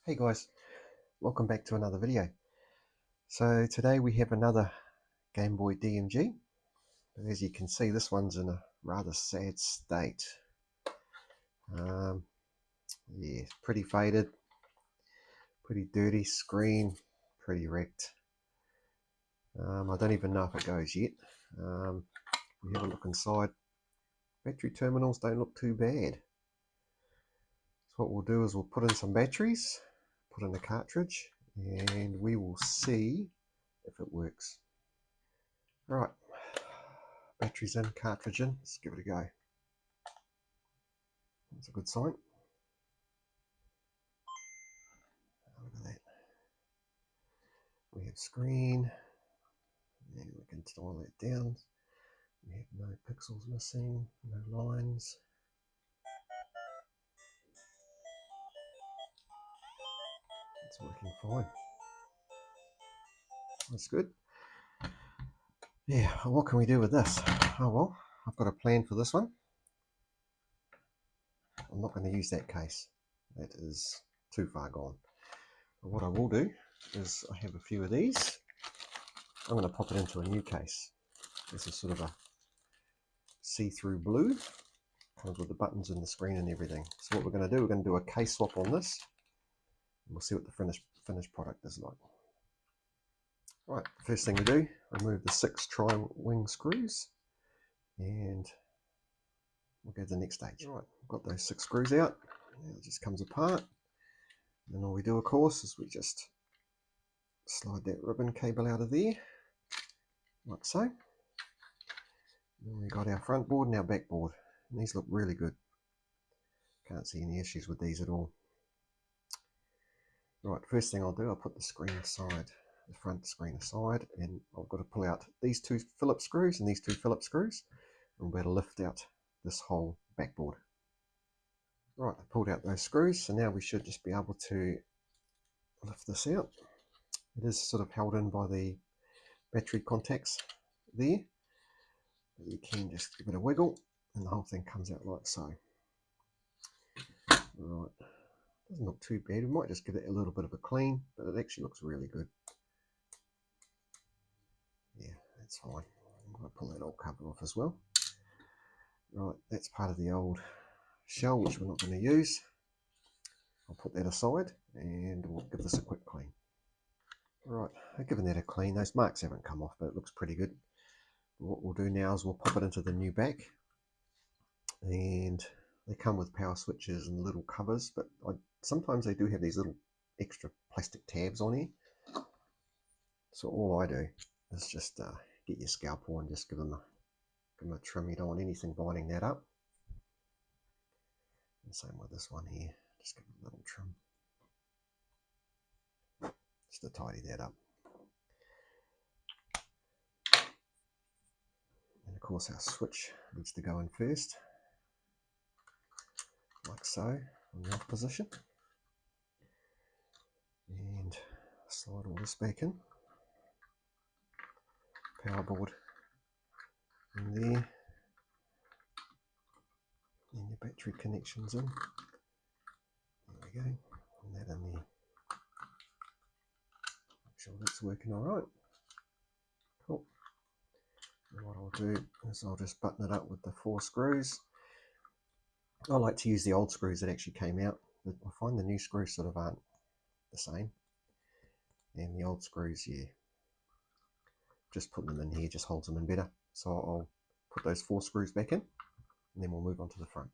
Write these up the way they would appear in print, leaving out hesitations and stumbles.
Hey guys, welcome back to another video. So today we have another Game Boy DMG. As you can see, this one's in a rather sad state. Yeah, pretty faded, pretty dirty screen, pretty wrecked. I don't even know if it goes yet. We have a look inside. Battery terminals don't look too bad. So what we'll do is we'll put in some batteries, put in a cartridge, and we will see if it works. Right, batteries in, cartridge in, let's give it a go. That's a good sign. Look at that. We have screen, and we can dial that down. We have no pixels missing, no lines. It's working fine. That's good. Yeah, what can we do with this? Oh well, I've got a plan for this one. I'm not going to use that case. That is too far gone. But what I will do is I have a few of these. I'm going to pop it into a new case. This is sort of a see-through blue, kind of with the buttons and the screen and everything. So what we're going to do a case swap on this. And we'll see what the finished product is like. Right, first thing we do, remove the 6 tri-wing screws, and we'll go to the next stage. Right, got those 6 screws out. Now it just comes apart. And all we do, of course, is we just slide that ribbon cable out of there, like so. Then we got our front board and our back board. And these look really good. Can't see any issues with these at all. Right, first thing I'll do, I'll put the screen aside, the front screen aside, and I've got to pull out these 2 Phillips screws and these 2 Phillips screws, and we'll be able to lift out this whole backboard. Right, I pulled out those screws, so now we should just be able to lift this out. It is sort of held in by the battery contacts there, but you can just give it a wiggle, and the whole thing comes out like so. Right. Doesn't look too bad. We might just give it a little bit of a clean, but it actually looks really good. Yeah, that's fine. I'm going to pull that old cover off as well. Right, that's part of the old shell, which we're not going to use. I'll put that aside, and we'll give this a quick clean. Right, giving that a clean. Those marks haven't come off, but it looks pretty good. What we'll do now is we'll pop it into the new back, and they come with power switches and little covers, but sometimes they do have these little extra plastic tabs on here. So all I do is just get your scalpel and just give them a trim. You don't want anything binding that up. And same with this one here. Just give it a little trim, just to tidy that up. And of course our switch needs to go in first, like so, on the off position. And slide all this back in. Power board in there. And your battery connections in. There we go. And that in there. Make sure that's working alright. Cool. And what I'll do is I'll just button it up with the 4 screws. I like to use the old screws that actually came out, but I find the new screws sort of aren't the same. And the old screws, yeah, just putting them in here just holds them in better. So I'll put those 4 screws back in, and then we'll move on to the front.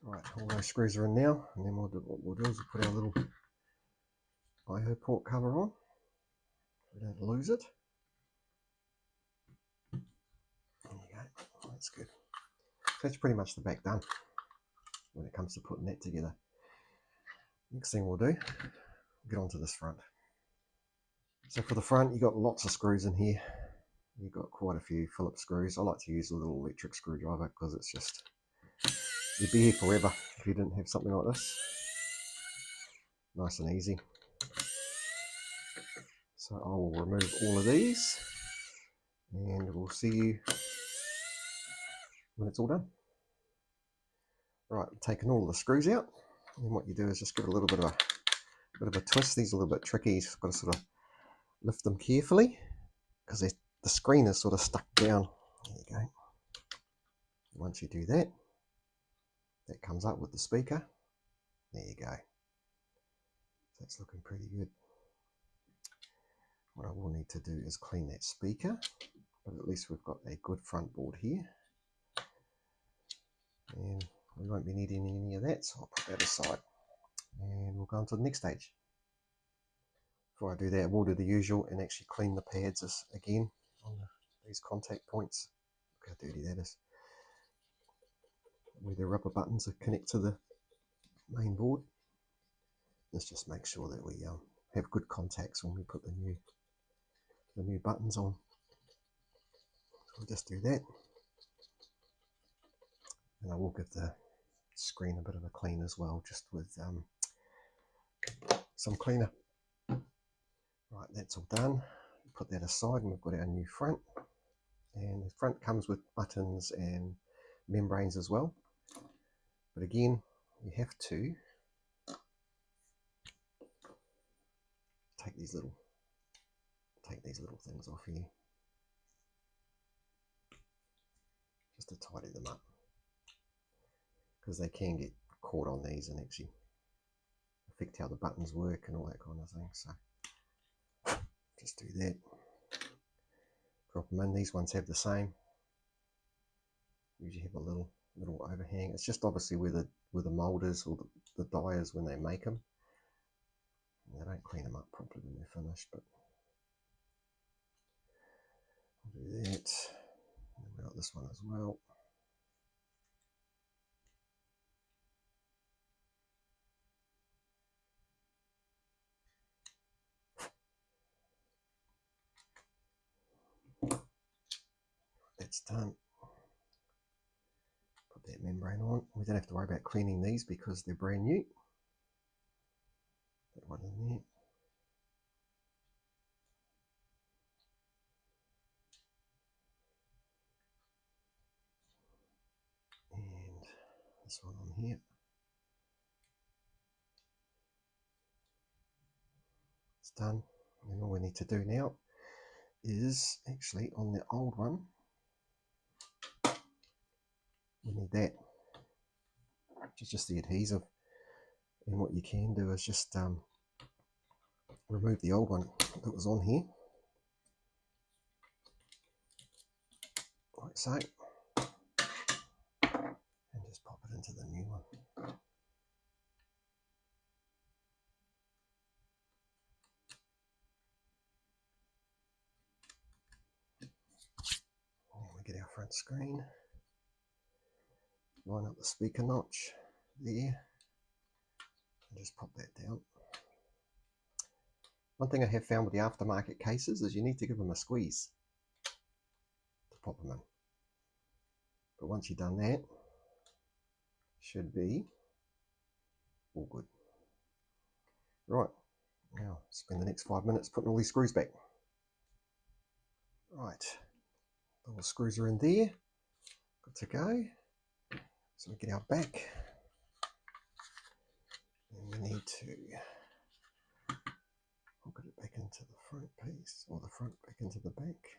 Right, all those screws are in now, and then what we'll do is we'll put our little IO port cover on. We don't lose it. There you go, that's good. So that's pretty much the back done when it comes to putting that together. Next thing we'll do, get onto this front. So for the front, you've got lots of screws in here. You've got quite a few Phillips screws. I like to use a little electric screwdriver because it's just, you'd be here forever if you didn't have something like this. Nice and easy. So I will remove all of these, and we'll see you when it's all done. Right, taking all of the screws out, and what you do is just give it a little bit of bit of a twist. These are a little bit tricky. You've got to sort of lift them carefully because the screen is sort of stuck down. There you go. Once you do that, that comes up with the speaker. There you go. That's looking pretty good. What I will need to do is clean that speaker, but at least we've got a good front board here. And we won't be needing any of that, so I'll put that aside. And we'll go on to the next stage. Before I do that, we'll do the usual and actually clean the pads again on these contact points. Look how dirty that is. Where the rubber buttons connect to the main board. Let's just make sure that we have good contacts when we put the new buttons on. So we'll just do that. And I will give the screen a bit of a clean as well, just with some cleaner. Right, that's all done. Put that aside and we've got our new front. And the front comes with buttons and membranes as well. But again, you have to take these little things off here, just to tidy them up, because they can get caught on these and actually affect how the buttons work and all that kind of thing. So just do that. Drop them in. These ones have the same. Usually have a little overhang. It's just obviously where the mold is or the die is when they make them. And they don't clean them up properly when they're finished, but I'll do that. And we've got this one as well. That's done. Put that membrane on. We don't have to worry about cleaning these because they're brand new. That one in there. And this one on here. It's done. And all we need to do now is actually on the old one, we need that, which is just the adhesive. And what you can do is just remove the old one that was on here, like so, and just pop it into the new one. And we get our front screen, line up the speaker notch there, and just pop that down. One thing I have found with the aftermarket cases is you need to give them a squeeze to pop them in. But once you've done that, should be all good. Right, now spend the next 5 minutes putting all these screws back. Right, all the screws are in there, good to go. So we get our back, and we need to hook it back into the front piece, or the front back into the back.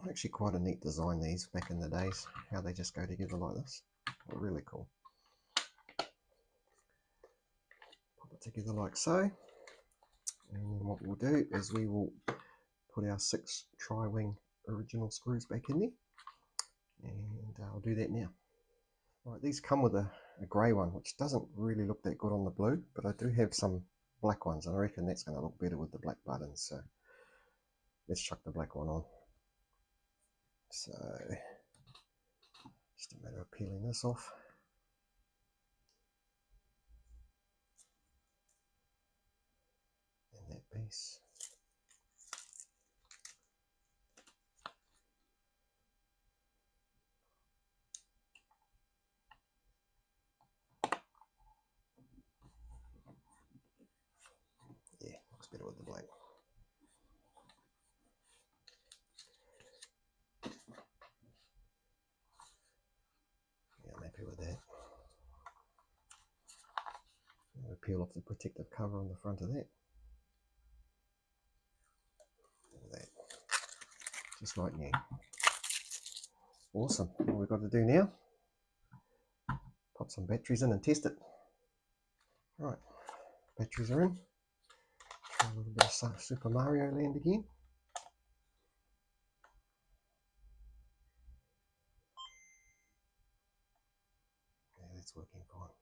Actually quite a neat design, these back in the days, how they just go together like this. Really cool. Pop it together like so, and then what we'll do is we will put our 6 tri-wing original screws back in there, and I'll do that now. Right, these come with a grey one, which doesn't really look that good on the blue, but I do have some black ones, and I reckon that's going to look better with the black buttons, so let's chuck the black one on. So just a matter of peeling this off. And that piece. Yeah, looks better with the black. Yeah, I'm happy with that. peel off the protective cover on the front of that. Just like new. Awesome. All we've got to do now, pop some batteries in and test it. Right, batteries are in. Try a little bit of Super Mario Land again. Yeah, that's working fine.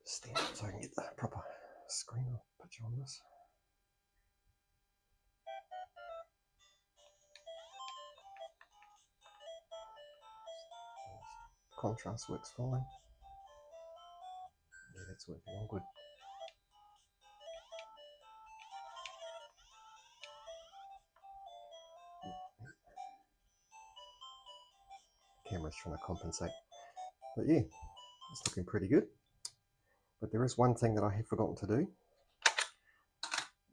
Stand up so I can get the proper screen picture on this. Contrast works fine. Yeah, that's working all good. Camera's trying to compensate. But yeah, it's looking pretty good. But there is one thing that I have forgotten to do,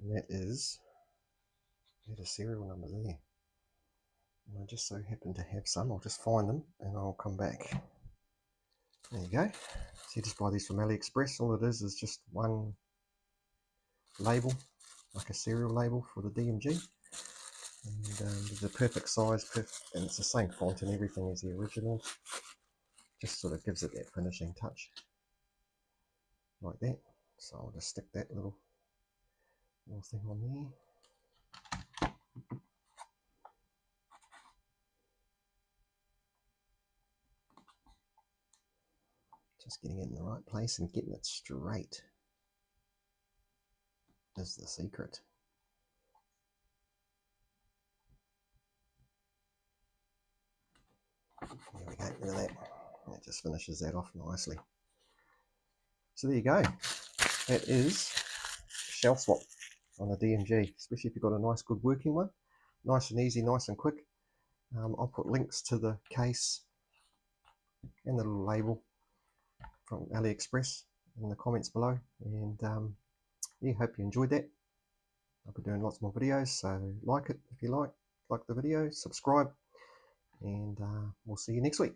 and that is add a serial number there. And I just so happen to have some. I'll just find them and I'll come back. There you go. So you just buy these from AliExpress. All it is just one label, like a serial label for the DMG. And it's a perfect size, and it's the same font and everything as the original. Just sort of gives it that finishing touch, like that. So I'll just stick that little thing on there. Just getting it in the right place and getting it straight is the secret. There we go, look at that. That just finishes that off nicely. So there you go. That is shelf swap on a DMG, especially if you've got a nice good working one. Nice and easy, nice and quick. I'll put links to the case and the little label from AliExpress in the comments below. And yeah, hope you enjoyed that. I'll be doing lots more videos, so like it if you like the video, subscribe, and we'll see you next week.